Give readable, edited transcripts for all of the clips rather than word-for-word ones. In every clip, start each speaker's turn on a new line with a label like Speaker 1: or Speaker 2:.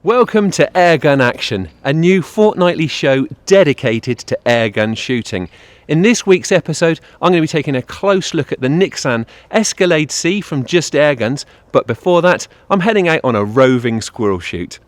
Speaker 1: Welcome to Airgun Action, a new fortnightly show dedicated to airgun shooting. In this week's episode, I'm going to be taking a close look at the Niksan Escalade C from Just Airguns, but before that, I'm heading out on a roving squirrel shoot.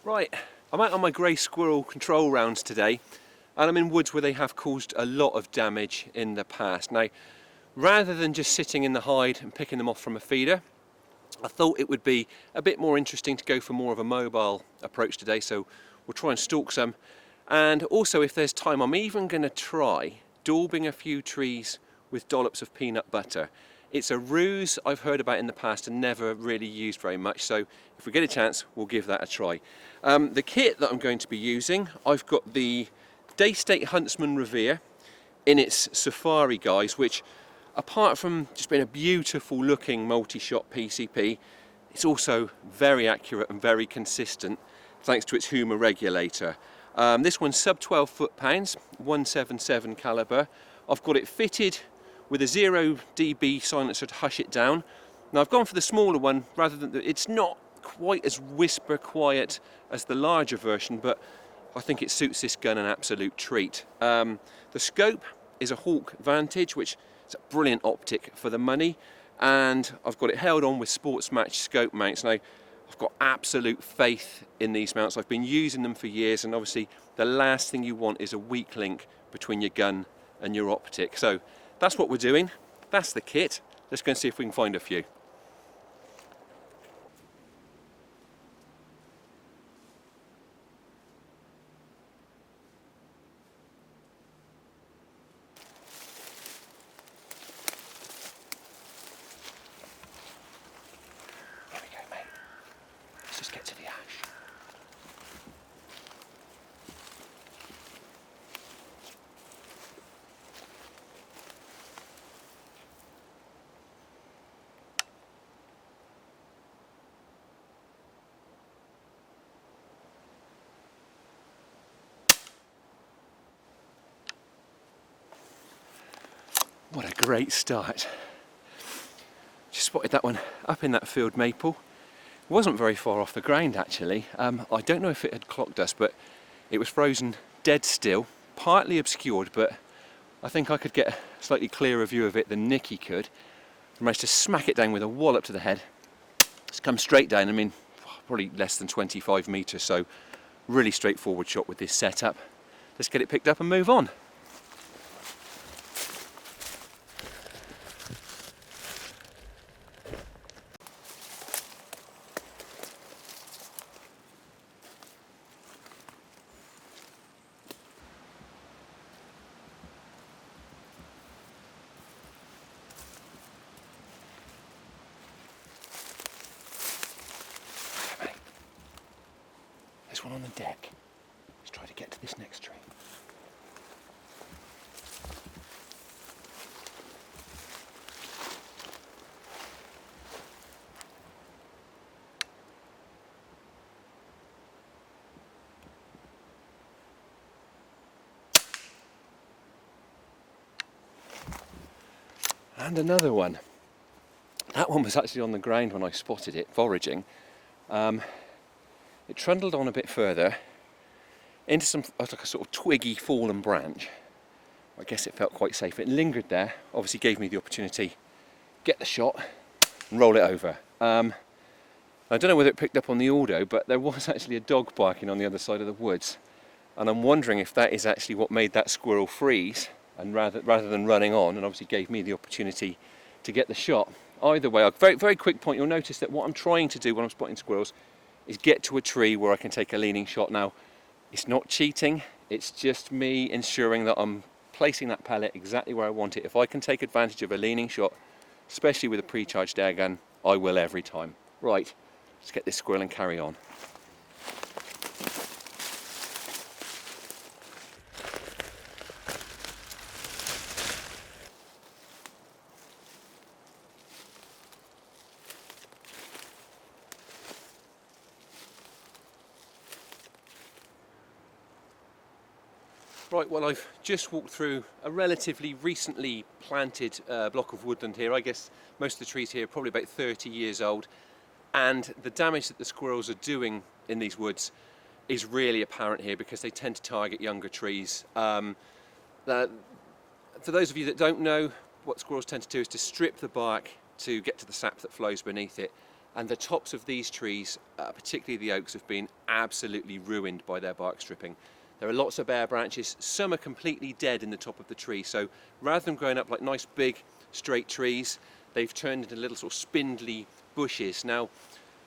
Speaker 1: Right, I'm out on my grey squirrel control rounds today, and I'm in woods where they have caused a lot of damage in the past. Now, rather than just sitting in the hide and picking them off from a feeder, I thought it would be a bit more interesting to go for more of a mobile approach today, so we'll try and stalk some. And also, if there's time, I'm even going to try daubing a few trees with dollops of peanut butter. It's a ruse I've heard about in the past and never really used very much, so if we get a chance, we'll give that a try. The kit that I'm going to be using, I've got the Daystate Huntsman Revere in its safari guise, which apart from just being a beautiful looking multi-shot PCP, it's also very accurate and very consistent thanks to its humour regulator. This one's sub 12 foot-pounds, 177 calibre. I've got it fitted with a 0 dB silencer to hush it down. Now I've gone for the smaller one rather than it's not quite as whisper quiet as the larger version, but I think it suits this gun an absolute treat. The scope is a Hawk Vantage, which is a brilliant optic for the money, and I've got it held on with Sports Match scope mounts. Now I've got absolute faith in these mounts. I've been using them for years, and obviously the last thing you want is a weak link between your gun and your optic. So that's what we're doing. That's the kit. Let's go and see if we can find a few. Here we go, mate. Let's just get to the ash. What a great start. Just spotted that one up in that field maple. It wasn't very far off the ground actually. I don't know if it had clocked us, but it was frozen dead still, partly obscured, but I think I could get a slightly clearer view of it than Nicky could. I managed to smack it down with a wallop to the head. It's come straight down, I mean, probably less than 25 metres, so really straightforward shot with this setup. Let's get it picked up and move on. There's one on the deck. Let's try to get to this next tree. And another one. That one was actually on the ground when I spotted it, foraging. It trundled on a bit further into some, like a sort of twiggy fallen branch. I guess it felt quite safe. It lingered there, obviously gave me the opportunity to get the shot and roll it over. I don't know whether it picked up on the audio, but there was actually a dog barking on the other side of the woods, and I'm wondering if that is actually what made that squirrel freeze, and rather than running on, and obviously gave me the opportunity to get the shot. Either way, very quick point, you'll notice that what I'm trying to do when I'm spotting squirrels is get to a tree where I can take a leaning shot. Now, it's not cheating, it's just me ensuring that I'm placing that pellet exactly where I want it. If I can take advantage of a leaning shot, especially with a pre-charged air gun, I will every time. Right, let's get this squirrel and carry on. Right, well, I've just walked through a relatively recently planted block of woodland here. I guess most of the trees here are probably about 30 years old, and the damage that the squirrels are doing in these woods is really apparent here because they tend to target younger trees. For those of you that don't know, what squirrels tend to do is to strip the bark to get to the sap that flows beneath it, and the tops of these trees, particularly the oaks, have been absolutely ruined by their bark stripping. There are lots of bare branches, some are completely dead in the top of the tree, so rather than growing up like nice big straight trees, they've turned into little sort of spindly bushes. Now,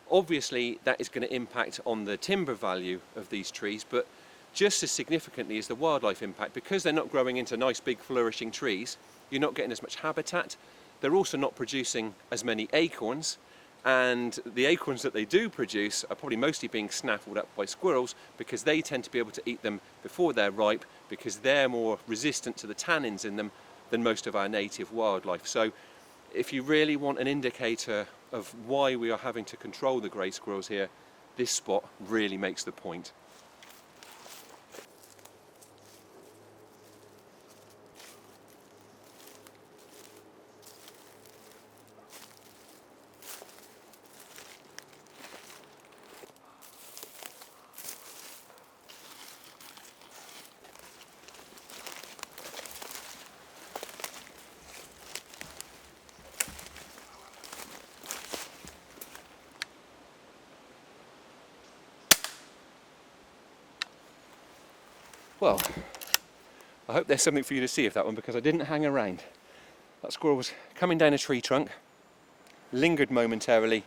Speaker 1: obviously that is going to impact on the timber value of these trees, but just as significantly is the wildlife impact. Because they're not growing into nice big flourishing trees, you're not getting as much habitat. They're also not producing as many acorns, and the acorns that they do produce are probably mostly being snaffled up by squirrels because they tend to be able to eat them before they're ripe, because they're more resistant to the tannins in them than most of our native wildlife. So if you really want an indicator of why we are having to control the grey squirrels here, this spot really makes the point. Well, I hope there's something for you to see of that one, because I didn't hang around. That squirrel was coming down a tree trunk, lingered momentarily.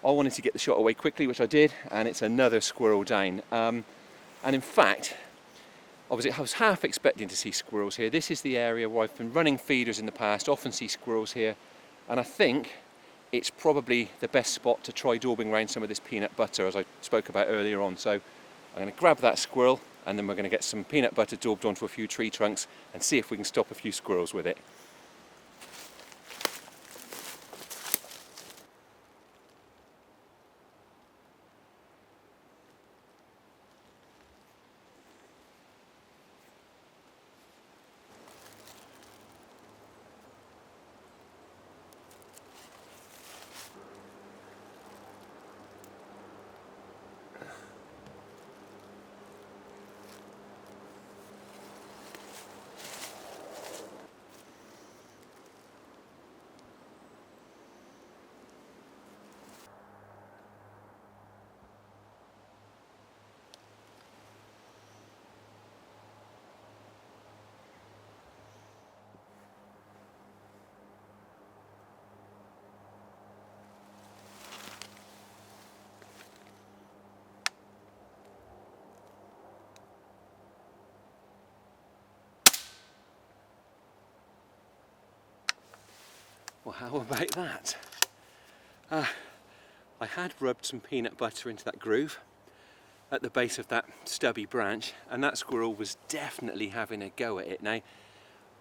Speaker 1: I wanted to get the shot away quickly, which I did, and it's another squirrel down. And in fact, I was half expecting to see squirrels here. This is the area where I've been running feeders in the past, often see squirrels here, and I think it's probably the best spot to try daubing around some of this peanut butter, as I spoke about earlier on. So I'm going to grab that squirrel, and then we're going to get some peanut butter daubed onto a few tree trunks and see if we can stop a few squirrels with it. Well, how about that? I had rubbed some peanut butter into that groove at the base of that stubby branch, and that squirrel was definitely having a go at it. Now,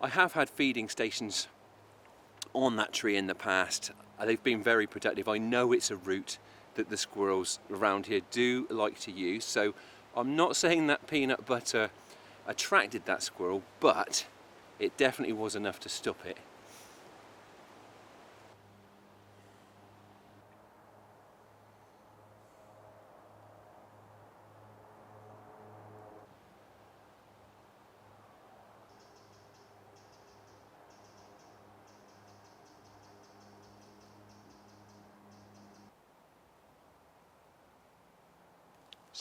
Speaker 1: I have had feeding stations on that tree in the past. They've been very productive. I know it's a route that the squirrels around here do like to use, so I'm not saying that peanut butter attracted that squirrel, but it definitely was enough to stop it.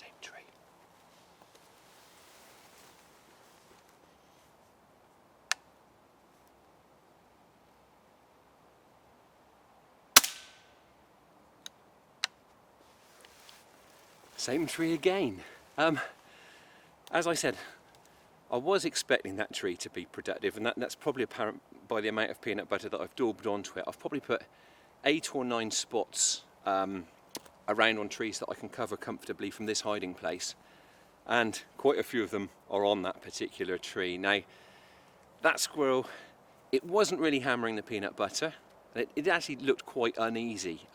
Speaker 1: Same tree. Same tree again. As I said, I was expecting that tree to be productive, and that's probably apparent by the amount of peanut butter that I've daubed onto it. I've probably put 8 or 9 spots around on trees that I can cover comfortably from this hiding place, and quite a few of them are on that particular tree. Now, that squirrel, it wasn't really hammering the peanut butter. It actually looked quite uneasy.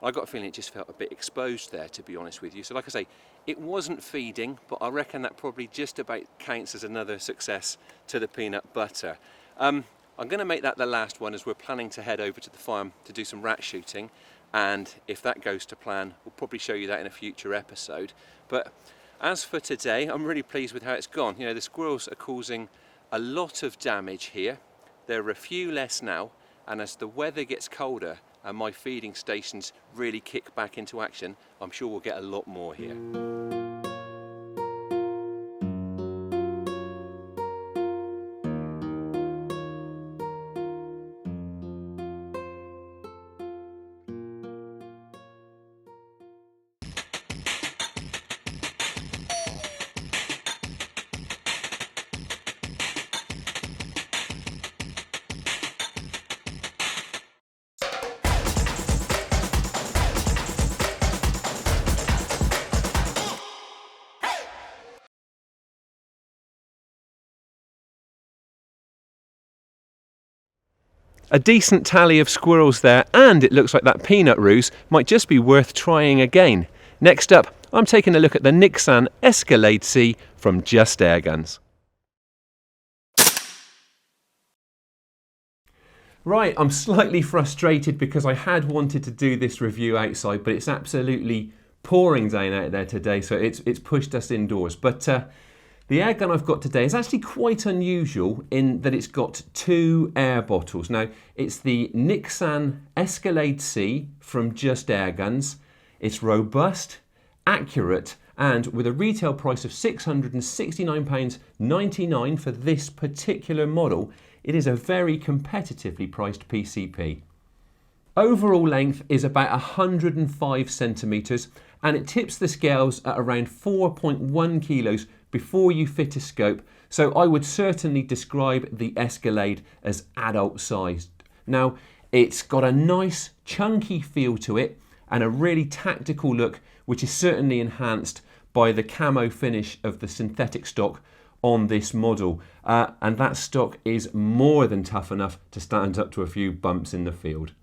Speaker 1: I got a feeling it just felt a bit exposed there, to be honest with you. So like I say, it wasn't feeding, but I reckon that probably just about counts as another success to the peanut butter. I'm going to make that the last one, as we're planning to head over to the farm to do some rat shooting, and if that goes to plan, we'll probably show you that in a future episode. But as for today, I'm really pleased with how it's gone. You know, the squirrels are causing a lot of damage here. There are a few less now, and as the weather gets colder and my feeding stations really kick back into action, I'm sure we'll get a lot more here. A decent tally of squirrels there, and it looks like that peanut ruse might just be worth trying again. Next up, I'm taking a look at the Niksan Escalade C from Just Airguns. Right, I'm slightly frustrated because I had wanted to do this review outside, but it's absolutely pouring down out there today, so it's pushed us indoors. But the airgun I've got today is actually quite unusual in that it's got 2 air bottles. Now, it's the Niksan Escalade C from Just Airguns. It's robust, accurate, and with a retail price of £669.99 for this particular model, it is a very competitively priced PCP. Overall length is about 105 centimetres, and it tips the scales at around 4.1 kilos before you fit a scope, so I would certainly describe the Escalade as adult sized. Now, it's got a nice chunky feel to it and a really tactical look, which is certainly enhanced by the camo finish of the synthetic stock on this model, and that stock is more than tough enough to stand up to a few bumps in the field.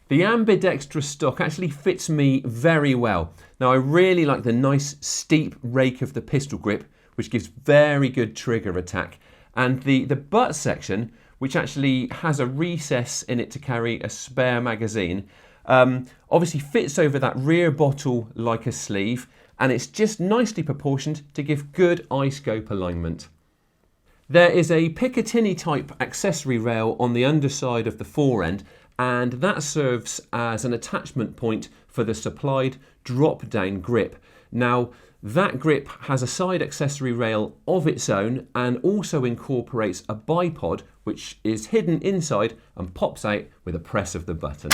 Speaker 1: The ambidextrous stock actually fits me very well. Now, I really like the nice steep rake of the pistol grip, which gives very good trigger attack. And the butt section, which actually has a recess in it to carry a spare magazine, obviously fits over that rear bottle like a sleeve, and it's just nicely proportioned to give good eye scope alignment. There is a Picatinny type accessory rail on the underside of the fore end, and that serves as an attachment point for the supplied drop-down grip. Now, that grip has a side accessory rail of its own and also incorporates a bipod which is hidden inside and pops out with a press of the button.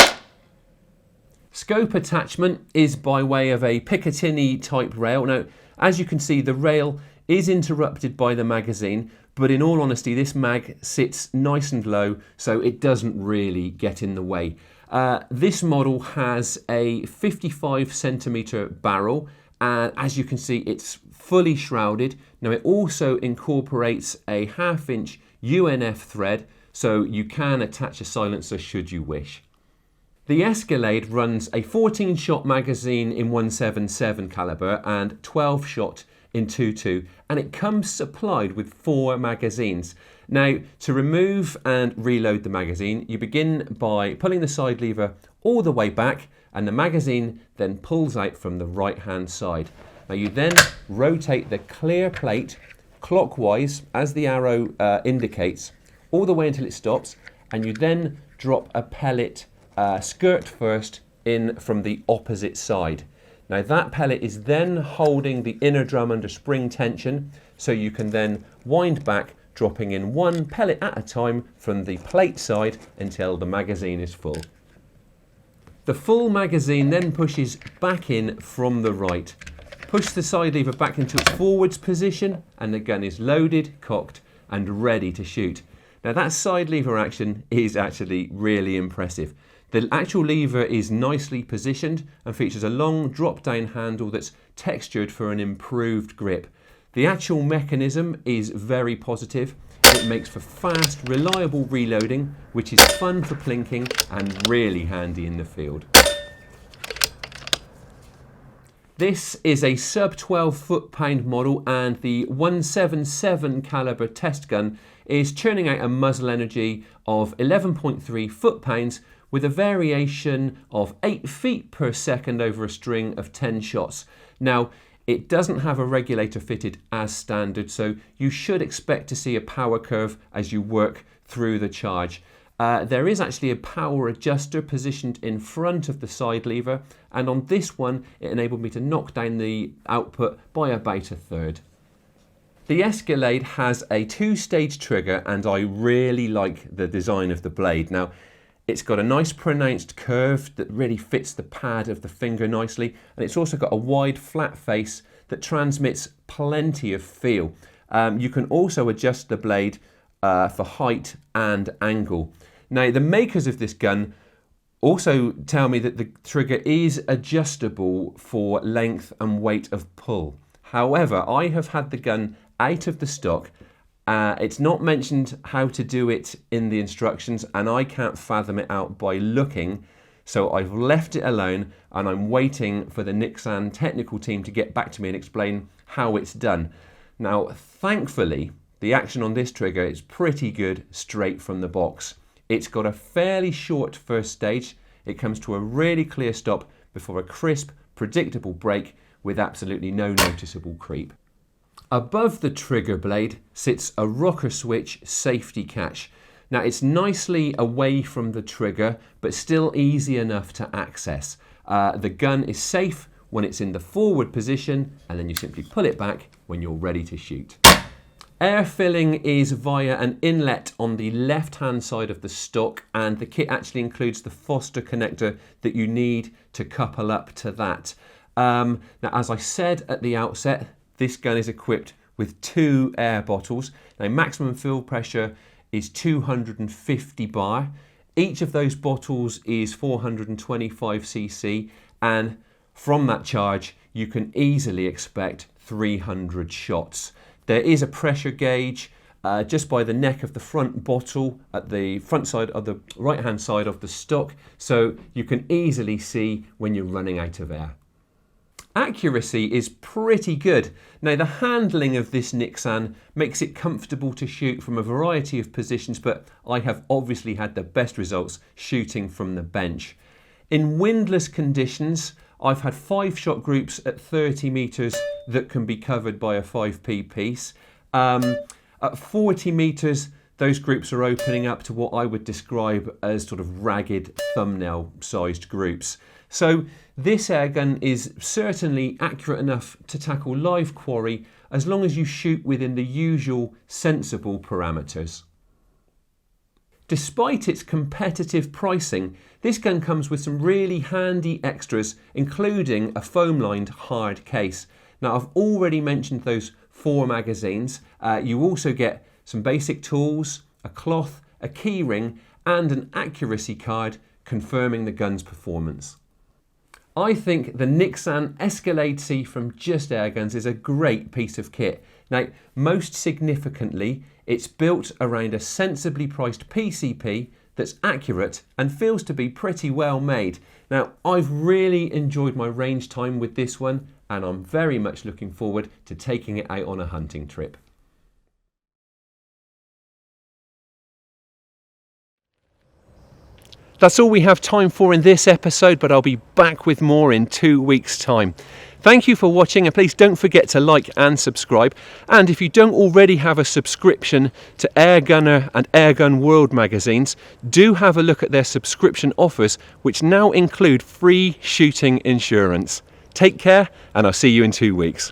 Speaker 1: Scope attachment is by way of a Picatinny type rail. Now, as you can see, the rail is interrupted by the magazine, but in all honesty, this mag sits nice and low, so it doesn't really get in the way. This model has a 55 centimetre barrel, and as you can see, it's fully shrouded. Now, it also incorporates a 1/2 inch UNF thread, so you can attach a silencer should you wish. The Escalade runs a 14-shot magazine in 177 caliber and 12-shot in 22, and it comes supplied with 4 magazines. Now, to remove and reload the magazine, you begin by pulling the side lever all the way back, and the magazine then pulls out from the right-hand side. Now, you then rotate the clear plate clockwise, as the arrow indicates, all the way until it stops, and you then drop a pellet skirt first in from the opposite side. Now that pellet is then holding the inner drum under spring tension, so you can then wind back, dropping in one pellet at a time from the plate side until the magazine is full. The full magazine then pushes back in from the right. Push the side lever back into its forwards position and the gun is loaded, cocked and ready to shoot. Now that side lever action is actually really impressive. The actual lever is nicely positioned and features a long drop down handle that's textured for an improved grip. The actual mechanism is very positive. It makes for fast, reliable reloading, which is fun for plinking and really handy in the field. This is a sub 12 foot-pound model and the 177 caliber test gun is churning out a muzzle energy of 11.3 foot-pounds with a variation of 8 feet per second over a string of 10 shots. Now, it doesn't have a regulator fitted as standard, so you should expect to see a power curve as you work through the charge. There is actually a power adjuster positioned in front of the side lever, and on this one it enabled me to knock down the output by about a third. The Escalade has a two-stage trigger and I really like the design of the blade. Now, it's got a nice pronounced curve that really fits the pad of the finger nicely, and it's also got a wide flat face that transmits plenty of feel. You can also adjust the blade for height and angle. Now the makers of this gun also tell me that the trigger is adjustable for length and weight of pull. However, I have had the gun out of the stock. It's not mentioned how to do it in the instructions and I can't fathom it out by looking, so I've left it alone and I'm waiting for the Niksan technical team to get back to me and explain how it's done. Now thankfully the action on this trigger is pretty good straight from the box. It's got a fairly short first stage. It comes to a really clear stop before a crisp, predictable break with absolutely no noticeable creep. Above the trigger blade sits a rocker switch safety catch. Now it's nicely away from the trigger, but still easy enough to access. The gun is safe when it's in the forward position, and then you simply pull it back when you're ready to shoot. Air filling is via an inlet on the left-hand side of the stock, and the kit actually includes the Foster connector that you need to couple up to that. Now, as I said at the outset, this gun is equipped with 2 air bottles. Now, maximum fill pressure is 250 bar. Each of those bottles is 425 cc, and from that charge, you can easily expect 300 shots. There is a pressure gauge just by the neck of the front bottle at the front side of the right-hand side of the stock, so you can easily see when you're running out of air. Accuracy is pretty good. Now the handling of this Niksan makes it comfortable to shoot from a variety of positions, but I have obviously had the best results shooting from the bench. In windless conditions, I've had 5-shot groups at 30 meters that can be covered by a 5p piece. At 40 meters, those groups are opening up to what I would describe as sort of ragged thumbnail sized groups. So this airgun is certainly accurate enough to tackle live quarry as long as you shoot within the usual sensible parameters. Despite its competitive pricing, this gun comes with some really handy extras, including a foam-lined hard case. Now, I've already mentioned those 4 magazines. You also get some basic tools, a cloth, a key ring, and an accuracy card confirming the gun's performance. I think the Niksan Escalade C from Just Airguns is a great piece of kit. Now, most significantly, it's built around a sensibly priced PCP that's accurate and feels to be pretty well made. Now, I've really enjoyed my range time with this one, and I'm very much looking forward to taking it out on a hunting trip. That's all we have time for in this episode, but I'll be back with more in 2 weeks' time. Thank you for watching, and please don't forget to like and subscribe. And if you don't already have a subscription to Airgunner and Airgun World magazines, do have a look at their subscription offers, which now include free shooting insurance. Take care, and I'll see you in 2 weeks.